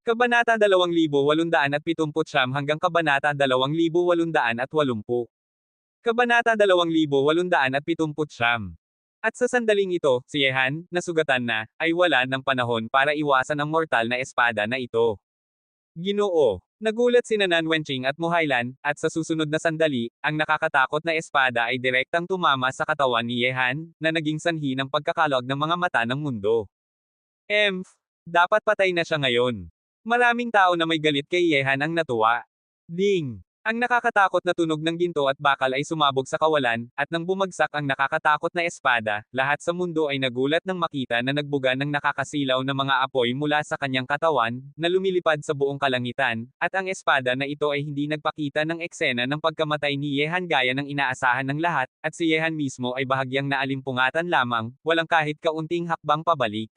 Kabanata 2879 hanggang Kabanata 2880. Kabanata 2879. At sa sandaling ito, si Yehan, na sugatan na, ay wala ng panahon para iwasan ang mortal na espada na ito. Ginoo. Nagulat sina Nan Wenqing at Muhailan, at sa susunod na sandali, ang nakakatakot na espada ay direktang tumama sa katawan ni Yehan, na naging sanhi ng pagkakalog ng mga mata ng mundo. Dapat patay na siya ngayon. Maraming tao na may galit kay Yehan ang natuwa. Ding! Ang nakakatakot na tunog ng ginto at bakal ay sumabog sa kawalan, at nang bumagsak ang nakakatakot na espada, lahat sa mundo ay nagulat nang makita na nagbuga ng nakakasilaw na mga apoy mula sa kanyang katawan, na lumilipad sa buong kalangitan, at ang espada na ito ay hindi nagpakita ng eksena ng pagkamatay ni Yehan gaya ng inaasahan ng lahat, at si Yehan mismo ay bahagyang naalimpungatan lamang, walang kahit kaunting hakbang pabalik.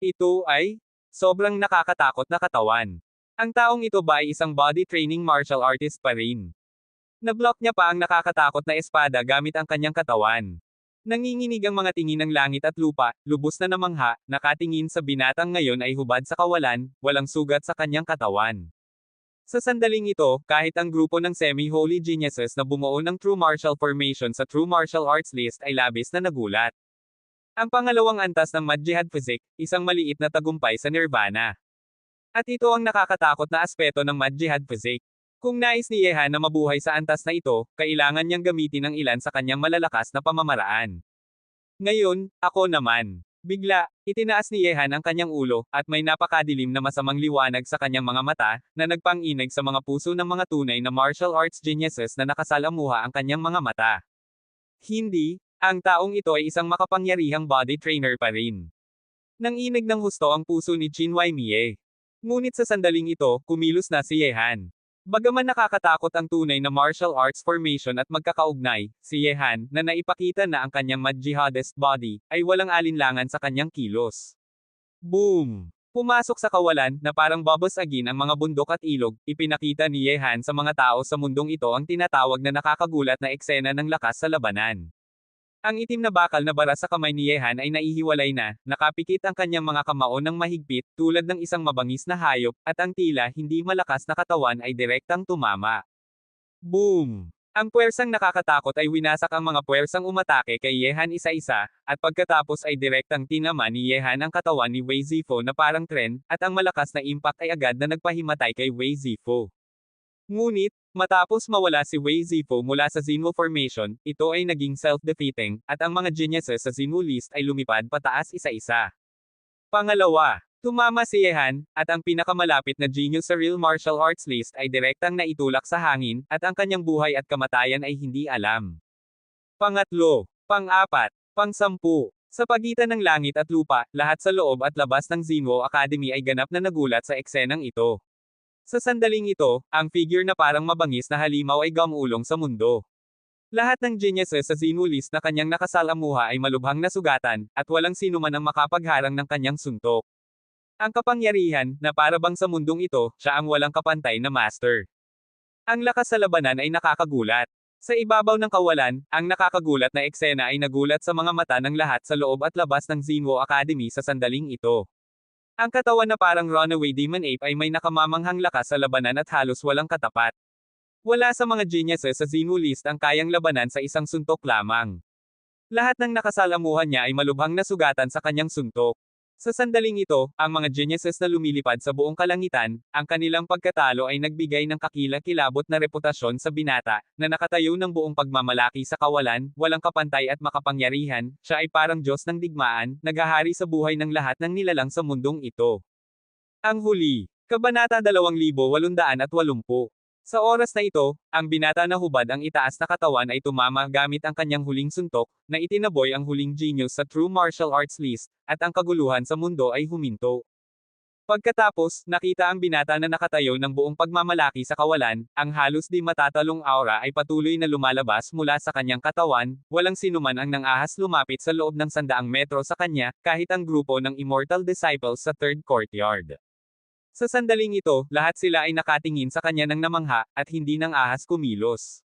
Ito ay sobrang nakakatakot na katawan. Ang taong ito ba ay isang body training martial artist pa rin? Nablock niya pa ang nakakatakot na espada gamit ang kanyang katawan. Nanginginig ang mga tingin ng langit at lupa, lubos na namangha, nakatingin sa binatang ngayon ay hubad sa kawalan, walang sugat sa kanyang katawan. Sa sandaling ito, kahit ang grupo ng semi-holy geniuses na bumuo ng True Martial Formation sa True Martial Arts list ay labis na nagulat. Ang pangalawang antas ng Mad Jihad Physique, isang maliit na tagumpay sa Nirvana. At ito ang nakakatakot na aspeto ng Mad Jihad Physique. Kung nais ni Yehan na mabuhay sa antas na ito, kailangan niyang gamitin ang ilan sa kanyang malalakas na pamamaraan. Ngayon, ako naman. Bigla, itinaas ni Yehan ang kanyang ulo, at may napakadilim na masamang liwanag sa kanyang mga mata, na nagpang-inig sa mga puso ng mga tunay na martial arts geniuses na nakasalamuha ang kanyang mga mata. Hindi, ang taong ito ay isang makapangyarihang body trainer pa rin. Nanginig ng husto ang puso ni Qin Huaimie. Ngunit sa sandaling ito, kumilos na si Yehan. Bagaman nakakatakot ang tunay na martial arts formation at magkakaugnay, si Yehan, na naipakita na ang kanyang mad jihadist body, ay walang alinlangan sa kanyang kilos. Boom! Pumasok sa kawalan, na parang babasagin ang mga bundok at ilog, ipinakita ni Yehan sa mga tao sa mundong ito ang tinatawag na nakakagulat na eksena ng lakas sa labanan. Ang itim na bakal na bara sa kamay ni Yehan ay naihiwalay na, nakapikit ang kanyang mga kamao ng mahigpit, tulad ng isang mabangis na hayop, at ang tila hindi malakas na katawan ay direktang tumama. Boom! Ang puwersang nakakatakot ay winasak ang mga puwersang umatake kay Yehan isa-isa, at pagkatapos ay direktang tinama ni Yehan ang katawan ni Wei Zifo na parang tren, at ang malakas na impact ay agad na nagpahimatay kay Wei Zifo. Ngunit, matapos mawala si Wei Zifo mula sa Zinwo Formation, ito ay naging self-defeating, at ang mga geniuses sa Zinwo list ay lumipad pataas isa-isa. Pangalawa, tumama si Yehan, at ang pinakamalapit na genius sa Real Martial Arts list ay direktang naitulak sa hangin, at ang kanyang buhay at kamatayan ay hindi alam. Pangatlo, pang-apat, pang-sampu. Sa pagitan ng langit at lupa, lahat sa loob at labas ng Zinwo Academy ay ganap na nagulat sa eksenang ito. Sa sandaling ito, ang figure na parang mabangis na halimaw ay gamulong sa mundo. Lahat ng geniuses sa Zinwo list na kanyang nakasalamuha ay malubhang nasugatan, at walang sino man ang makapagharang ng kanyang suntok. Ang kapangyarihan, na parabang sa mundong ito, siya ang walang kapantay na master. Ang lakas sa labanan ay nakakagulat. Sa ibabaw ng kawalan, ang nakakagulat na eksena ay nagulat sa mga mata ng lahat sa loob at labas ng Zinwo Academy sa sandaling ito. Ang katawan na parang runaway demon ape ay may nakamamanghang lakas sa labanan at halos walang katapat. Wala sa mga geniuses sa Zinwo list ang kayang labanan sa isang suntok lamang. Lahat ng nakasalamuhan niya ay malubhang nasugatan sa kanyang suntok. Sa sandaling ito, ang mga geniuses na lumilipad sa buong kalangitan, ang kanilang pagkatalo ay nagbigay ng kakilakilabot na reputasyon sa binata, na nakatayo ng buong pagmamalaki sa kawalan, walang kapantay at makapangyarihan, siya ay parang Diyos ng digmaan, naghahari sa buhay ng lahat ng nilalang sa mundong ito. Ang huli, Kabanata 2880. Sa oras na ito, ang binata na hubad ang itaas na katawan ay tumama gamit ang kanyang huling suntok, na itinaboy ang huling genius sa True Martial Arts list, at ang kaguluhan sa mundo ay huminto. Pagkatapos, nakita ang binata na nakatayo ng buong pagmamalaki sa kawalan, ang halos di matatalong aura ay patuloy na lumalabas mula sa kanyang katawan, walang sinuman ang nang-ahas lumapit sa loob ng 100 metro sa kanya, kahit ang grupo ng Immortal Disciples sa Third Courtyard. Sa sandaling ito, lahat sila ay nakatingin sa kanya ng namangha, at hindi nang ahas kumilos.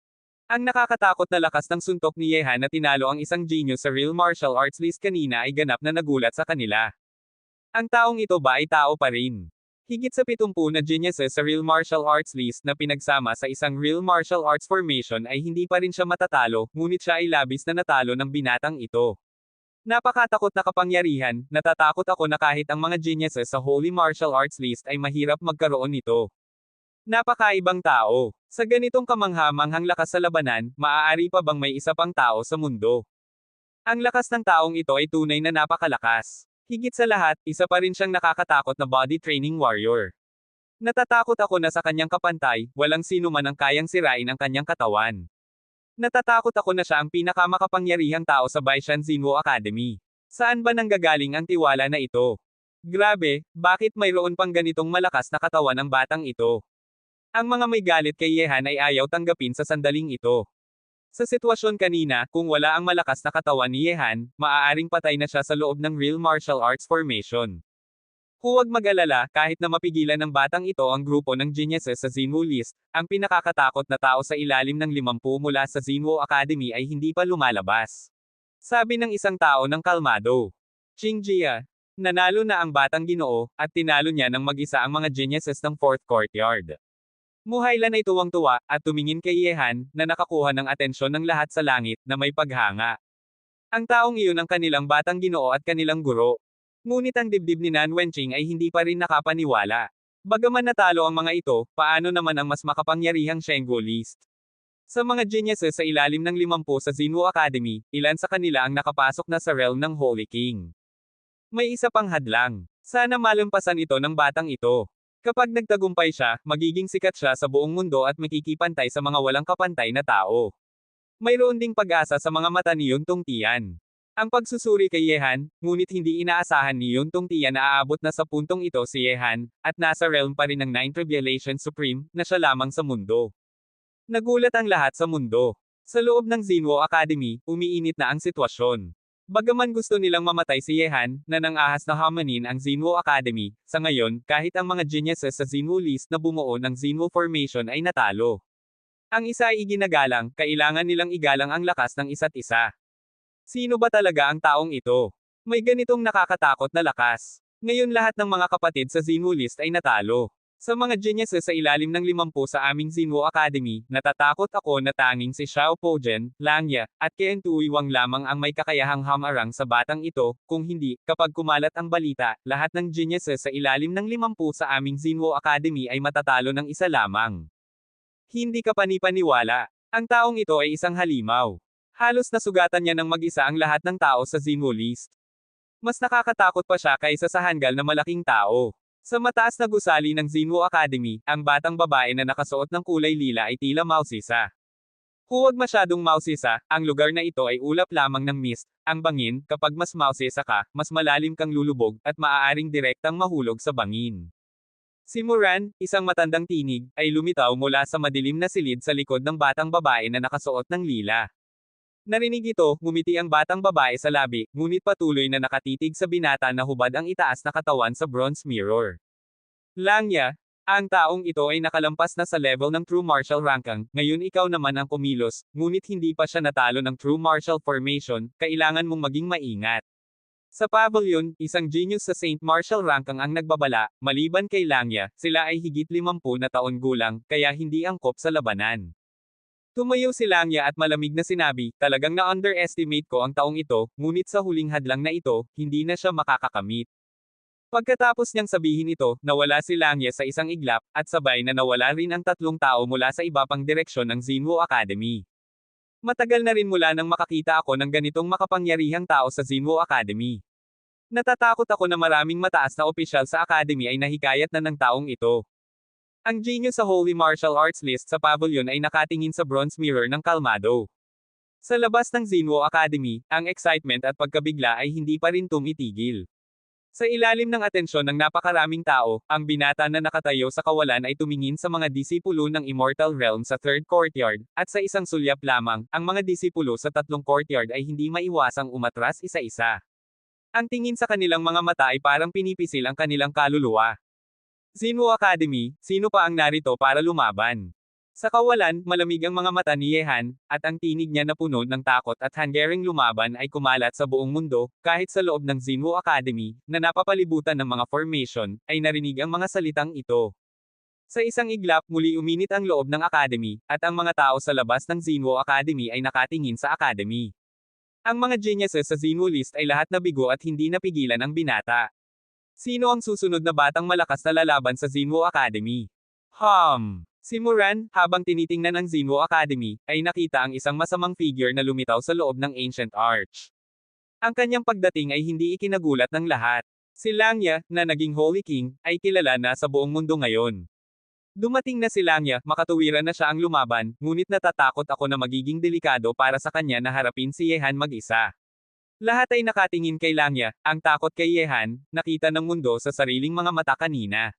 Ang nakakatakot na lakas ng suntok ni Yehan na tinalo ang isang genius sa Real Martial Arts list kanina ay ganap na nagulat sa kanila. Ang taong ito ba ay tao pa rin? Higit sa 70 na geniuses sa real martial arts list na pinagsama sa isang real martial arts formation ay hindi pa rin siya matatalo, ngunit siya ay labis na natalo ng binatang ito. Napakatakot na kapangyarihan, natatakot ako na kahit ang mga geniuses sa Holy Martial Arts list ay mahirap magkaroon nito. Napakaibang tao. Sa ganitong kamangha-manghang lakas sa labanan, maaari pa bang may isa pang tao sa mundo? Ang lakas ng taong ito ay tunay na napakalakas. Higit sa lahat, isa pa rin siyang nakakatakot na body training warrior. Natatakot ako na sa kanyang kapantay, walang sino man ang kayang sirain ang kanyang katawan. Natatakot ako na siya ang pinakamakapangyarihang tao sa Baishan Zinwo Academy. Saan ba nanggagaling ang tiwala na ito? Grabe, bakit mayroon pang ganitong malakas na katawan ang batang ito? Ang mga may galit kay Yehan ay ayaw tanggapin sa sandaling ito. Sa sitwasyon kanina, kung wala ang malakas na katawan ni Yehan, maaaring patay na siya sa loob ng real martial arts formation. Huwag mag-alala, kahit na mapigilan ng batang ito ang grupo ng geniuses sa Zinwo list, ang pinakakatakot na tao sa ilalim ng 50 mula sa Zinwo Academy ay hindi pa lumalabas. Sabi ng isang tao ng kalmado. Qingjia, nanalo na ang batang Ginoo, at tinalo niya ng mag-isa ang mga geniuses ng 4th courtyard. Muhaylan ay tuwang-tuwa, at tumingin kay Yehan, na nakakuha ng atensyon ng lahat sa langit, na may paghanga. Ang taong iyon ang kanilang batang Ginoo at kanilang guro. Ngunit ang dibdib ni Nan Wenqing ay hindi pa rin nakapaniwala. Bagaman natalo ang mga ito, paano naman ang mas makapangyarihang Shengguo list? Sa mga geniuses sa ilalim ng 50 sa Zinwo Academy, ilan sa kanila ang nakapasok na sa realm ng Holy King. May isa pang hadlang. Sana malampasan ito ng batang ito. Kapag nagtagumpay siya, magiging sikat siya sa buong mundo at makikipantay sa mga walang kapantay na tao. Mayroon ding pag-asa sa mga mata ni Yun Tongtian. Ang pagsusuri kay Yehan, ngunit hindi inaasahan ni Yun Tongtian na aabot na sa puntong ito si Yehan, at nasa realm pa rin ng 9 Tribulation Supreme, na siya lamang sa mundo. Nagulat ang lahat sa mundo. Sa loob ng Zinwo Academy, umiinit na ang sitwasyon. Bagaman gusto nilang mamatay si Yehan, na nang-ahas na hamanin ang Zinwo Academy, sa ngayon, kahit ang mga geniuses sa Zinwo list na bumuo ng Zinwo Formation ay natalo. Ang isa ay iginagalang, kailangan nilang igalang ang lakas ng isa't isa. Sino ba talaga ang taong ito? May ganitong nakakatakot na lakas. Ngayon lahat ng mga kapatid sa Zinwo list ay natalo. Sa mga geniuses sa ilalim ng 50 sa aming Zinwo Academy, natatakot ako na tanging si Xiao Pojen, Langya, at Ken Tuiwang lamang ang may kakayahang hamarang sa batang ito, kung hindi, kapag kumalat ang balita, lahat ng geniuses sa ilalim ng 50 sa aming Zinwo Academy ay matatalo ng isa lamang. Hindi ka panipaniwala. Ang taong ito ay isang halimaw. Halos nasugatan niya ng mag-isa ang lahat ng tao sa Zinwo list. Mas nakakatakot pa siya kaysa sa hanggal na malaking tao. Sa mataas na gusali ng Zinwo Academy, ang batang babae na nakasuot ng kulay lila ay tila mausisa. Huwag masyadong mausisa, ang lugar na ito ay ulap lamang ng mist, ang bangin, kapag mas mausisa ka, mas malalim kang lulubog, at maaaring direktang mahulog sa bangin. Si Moran, isang matandang tinig, ay lumitaw mula sa madilim na silid sa likod ng batang babae na nakasuot ng lila. Narinig ito, ngumiti ang batang babae sa labi, ngunit patuloy na nakatitig sa binata na hubad ang itaas na katawan sa bronze mirror. Langya, ang taong ito ay nakalampas na sa level ng True Martial Ranking, ngayon ikaw naman ang kumilos, ngunit hindi pa siya natalo ng True Martial Formation, kailangan mong maging maingat. Sa pavilion, isang genius sa Saint Martial Ranking ang nagbabala, maliban kay Langya, sila ay higit 50 na taon gulang, kaya hindi angkop sa labanan. Tumayo si Langya at malamig na sinabi, talagang na-underestimate ko ang taong ito, ngunit sa huling hadlang na ito, hindi na siya makakakamit. Pagkatapos niyang sabihin ito, nawala si Langya sa isang iglap, at sabay na nawala rin ang 3 tao mula sa iba pang direksyon ng Zinwo Academy. Matagal na rin mula nang makakita ako ng ganitong makapangyarihang tao sa Zinwo Academy. Natatakot ako na maraming mataas na opisyal sa Academy ay nahikayat na ng taong ito. Ang genius sa Holy Martial Arts list sa pavilion ay nakatingin sa bronze mirror ng kalmado. Sa labas ng Zinwo Academy, ang excitement at pagkabigla ay hindi pa rin tumitigil. Sa ilalim ng atensyon ng napakaraming tao, ang binata na nakatayo sa kawalan ay tumingin sa mga disipulo ng Immortal Realm sa 3rd courtyard, at sa isang sulyap lamang, ang mga disipulo sa 3 courtyard ay hindi maiwasang umatras isa-isa. Ang tingin sa kanilang mga mata ay parang pinipisil ang kanilang kaluluwa. Zinwo Academy, sino pa ang narito para lumaban? Sa kawalan, malamig ang mga mata ni Yehan, at ang tinig niya na puno ng takot at hanggaring lumaban ay kumalat sa buong mundo, kahit sa loob ng Xinwu Academy, na napapalibutan ng mga formation, ay narinig ang mga salitang ito. Sa isang iglap, muli uminit ang loob ng Academy, at ang mga tao sa labas ng Xinwu Academy ay nakatingin sa Academy. Ang mga geniuses sa Xinwu list ay lahat nabigo at hindi napigilan ang binata. Sino ang susunod na batang malakas na lalaban sa Xinwu Academy? Si Muran, habang tinitingnan ang Xinwu Academy, ay nakita ang isang masamang figure na lumitaw sa loob ng Ancient Arch. Ang kanyang pagdating ay hindi ikinagulat ng lahat. Si Langya, na naging Holy King, ay kilala na sa buong mundo ngayon. Dumating na si Langya, makatuwiran na siya ang lumaban, ngunit natatakot ako na magiging delikado para sa kanya na harapin si Yehan mag-isa. Lahat ay nakatingin kay Langya, ang takot kay Yehan, nakita ng mundo sa sariling mga mata kanina.